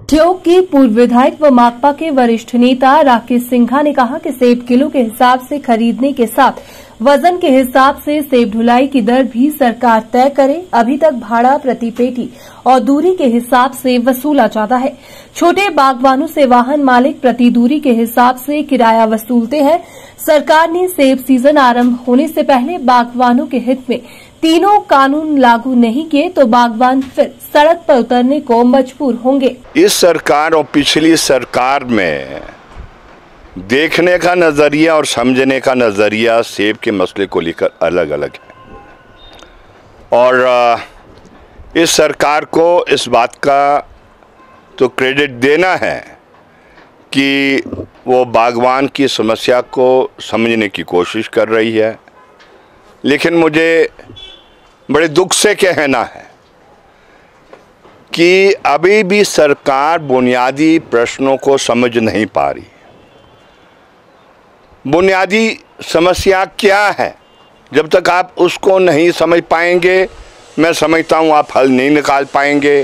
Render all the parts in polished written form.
ठियोग की पूर्व विधायक व माकपा के वरिष्ठ नेता राकेश सिंघा ने कहा कि सेब किलो के हिसाब से खरीदने के साथ वजन के हिसाब से सेब ढुलाई की दर भी सरकार तय करे। अभी तक भाड़ा प्रति पेटी और दूरी के हिसाब से वसूला जाता है। छोटे बागवानों से वाहन मालिक प्रति दूरी के हिसाब से किराया वसूलते हैं। सरकार ने सेब सीजन आरंभ होने से पहले बागवानों के हित में तीनों कानून लागू नहीं किए तो बागवान फिर सड़क पर उतरने को मजबूर होंगे। इस सरकार और पिछली सरकार में देखने का नजरिया और समझने का नजरिया सेब के मसले को लेकर अलग अलग है और इस सरकार को इस बात का तो क्रेडिट देना है कि वो बागवान की समस्या को समझने की कोशिश कर रही है, लेकिन मुझे बड़े दुख से कहना है कि अभी भी सरकार बुनियादी प्रश्नों को समझ नहीं पा रही। बुनियादी समस्या क्या है, जब तक आप उसको नहीं समझ पाएंगे मैं समझता हूं आप हल नहीं निकाल पाएंगे।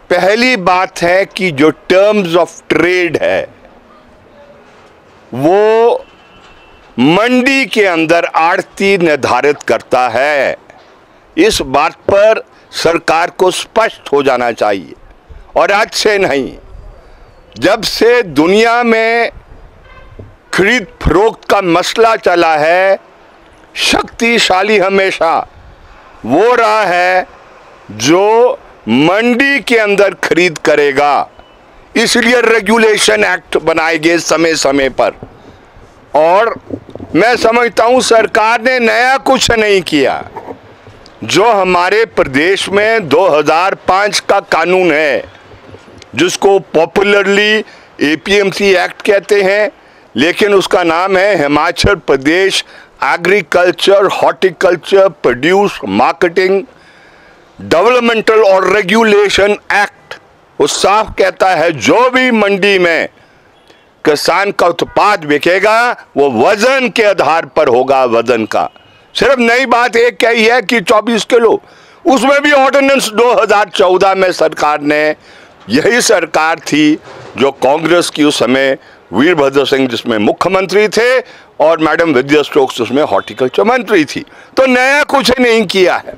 पहली बात है कि जो टर्म्स ऑफ ट्रेड है वो मंडी के अंदर आड़ती निर्धारित करता है। इस बात पर सरकार को स्पष्ट हो जाना चाहिए और आज से नहीं, जब से दुनिया में खरीद फरोख्त का मसला चला है शक्तिशाली हमेशा वो रहा है जो मंडी के अंदर खरीद करेगा। इसलिए रेगुलेशन एक्ट बनाए गए समय समय पर और मैं समझता हूं सरकार ने नया कुछ नहीं किया। जो हमारे प्रदेश में 2005 का कानून है जिसको पॉपुलरली एपीएमसी एक्ट कहते हैं, लेकिन उसका नाम है Himachal Pradesh agriculture horticulture produce marketing developmental और रेगुलेशन एक्ट, वो साफ कहता है जो भी मंडी में किसान का उत्पाद बिकेगा वो वजन के आधार पर होगा। वजन का सिर्फ नई बात एक कही है कि 24 किलो, उसमें भी ऑर्डिनेंस 2014 में सरकार ने, यही सरकार थी जो कांग्रेस की उस समय वीरभद्र सिंह जिसमें मुख्यमंत्री थे और मैडम विद्या स्टोक्स उसमें हॉर्टिकल्चर मंत्री थी, तो नया कुछ नहीं किया है।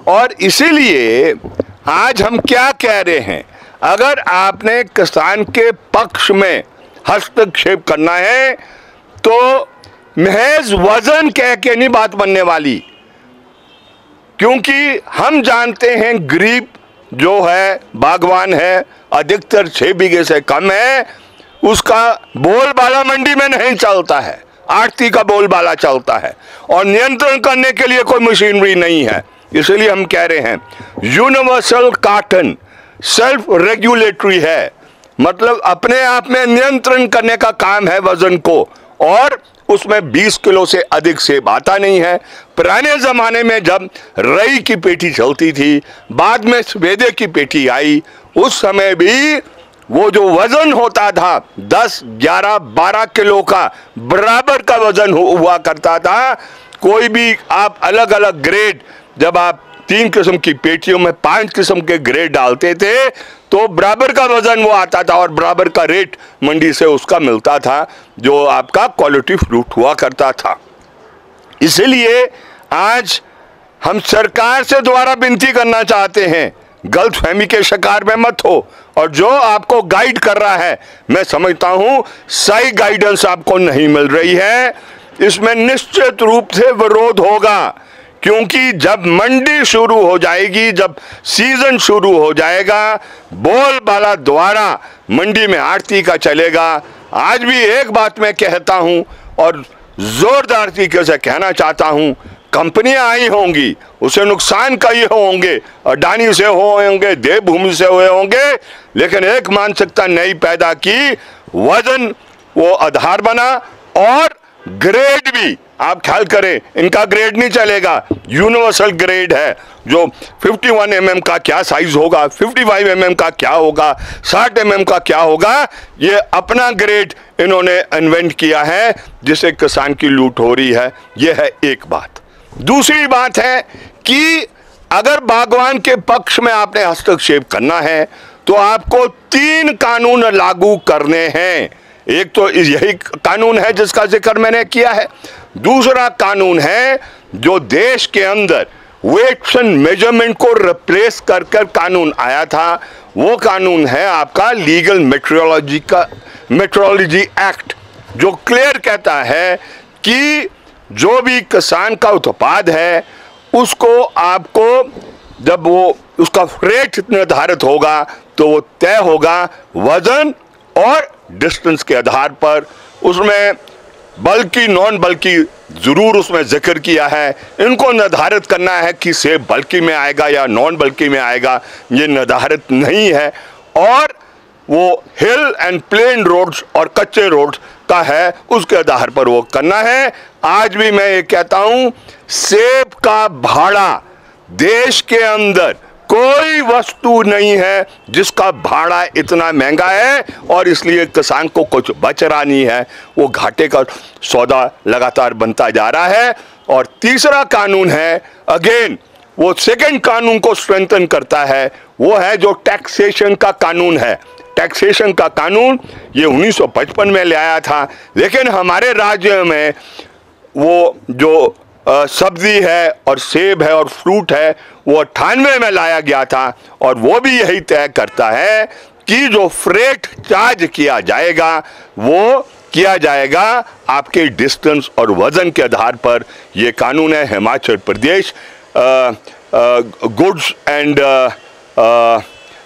और इसीलिए आज हम क्या कह रहे हैं, अगर आपने किसान के पक्ष में हस्तक्षेप करना है तो महज वजन कह के नहीं बात बनने वाली, क्योंकि हम जानते हैं गरीब जो है बागवान है अधिकतर 6 बीघे से कम है, उसका बोलबाला मंडी में नहीं चलता है, आड़ती का बोलबाला चलता है और नियंत्रण करने के लिए कोई मशीनरी नहीं है। इसलिए हम कह रहे हैं यूनिवर्सल कॉटन सेल्फ रेगुलेटरी है, मतलब अपने आप में नियंत्रण करने का काम है वजन को, और उसमें 20 किलो से अधिक सेब आता नहीं है। पुराने जमाने में जब रई की पेटी चलती थी, बाद में सफेदे की पेटी आई, उस समय भी वो जो वजन होता था 10, 11, 12 किलो का बराबर का वजन हुआ करता था। कोई भी आप अलग अलग ग्रेड, जब आप 3 किस्म की पेटियों में 5 किस्म के ग्रेड डालते थे तो बराबर का वजन वो आता था और बराबर का रेट मंडी से उसका मिलता था जो आपका क्वालिटी फ्रूट हुआ करता था। इसलिए आज हम सरकार से दोबारा विनती करना चाहते हैं, गलतफहमी के शिकार में मत हो, और जो आपको गाइड कर रहा है मैं समझता हूं सही गाइडेंस आपको नहीं मिल रही है। इसमें निश्चित रूप से विरोध होगा, क्योंकि जब मंडी शुरू हो जाएगी, जब सीजन शुरू हो जाएगा, बोलबाला द्वारा मंडी में आड़ती का चलेगा। आज भी एक बात मैं कहता हूं और जोरदार तरीके से कहना चाहता हूं, कंपनियां आई होंगी उसे नुकसान कई होंगे, अडानी से होंगे, देवभूमि से हुए होंगे, लेकिन एक मानसिकता नई पैदा की, वजन वो आधार बना और ग्रेड भी आप ख्याल करें, इनका ग्रेड नहीं चलेगा, यूनिवर्सल ग्रेड है। जो 51 mm का क्या साइज होगा, 55 mm का क्या होगा, 60 mm का क्या होगा, ये अपना ग्रेड इन्होंने इन्वेंट किया है जिससे किसान की लूट हो रही है। ये है एक बात। दूसरी बात है कि अगर बागवान के पक्ष में आपने हस्तक्षेप करना है तो आपको 3 कानून लागू करने हैं। एक तो यही कानून है जिसका जिक्र मैंने किया है। दूसरा कानून है जो देश के अंदर वेट्स एंड मेजरमेंट को रिप्लेस कर कानून आया था, वो कानून है आपका लीगल मेट्रोलॉजी एक्ट, जो क्लियर कहता है कि जो भी किसान का उत्पाद है उसको आपको जब वो उसका रेट निर्धारित होगा तो वो तय होगा वजन और डिस्टेंस के आधार पर। उसमें बल्कि नॉन बल्कि जरूर उसमें जिक्र किया है। इनको निर्धारित करना है कि सेब बल्कि में आएगा या नॉन बल्कि में आएगा, ये निर्धारित नहीं है। और वो हिल एंड प्लेन रोड्स और कच्चे रोड्स का है, उसके आधार पर वो करना है। आज भी मैं ये कहता हूं, सेब का भाड़ा देश के अंदर कोई वस्तु नहीं है जिसका भाड़ा इतना महंगा है और इसलिए किसान को कुछ बच रहा नहीं है, वो घाटे का सौदा लगातार बनता जा रहा है। और तीसरा कानून है, अगेन वो सेकंड कानून को स्ट्रेंथन करता है, वो है जो टैक्सेशन का कानून है। टैक्सेशन का कानून ये 1955 में ले आया था, लेकिन हमारे राज्य में वो जो सब्जी है और सेब है और फ्रूट है वो 98 में लाया गया था। और वो भी यही तय करता है कि जो फ्रेट चार्ज किया जाएगा वो किया जाएगा आपके डिस्टेंस और वजन के आधार पर। ये कानून है Himachal Pradesh goods and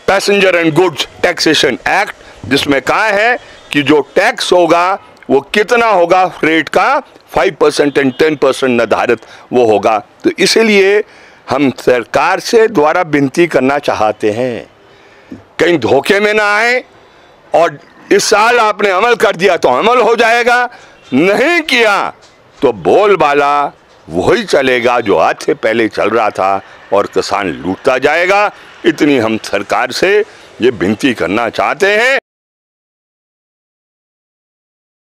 passenger and goods taxation act, जिसमें कहा है कि जो टैक्स होगा वो कितना होगा, फ्रेट का 5% एंड 10% निर्धारित वो होगा। तो इसलिए हम सरकार से द्वारा विनती करना चाहते हैं, कहीं धोखे में ना आए। और इस साल आपने अमल कर दिया तो अमल हो जाएगा, नहीं किया तो बोलबाला वही चलेगा जो आज से पहले चल रहा था और किसान लूटता जाएगा। इतनी हम सरकार से ये विनती करना चाहते हैं।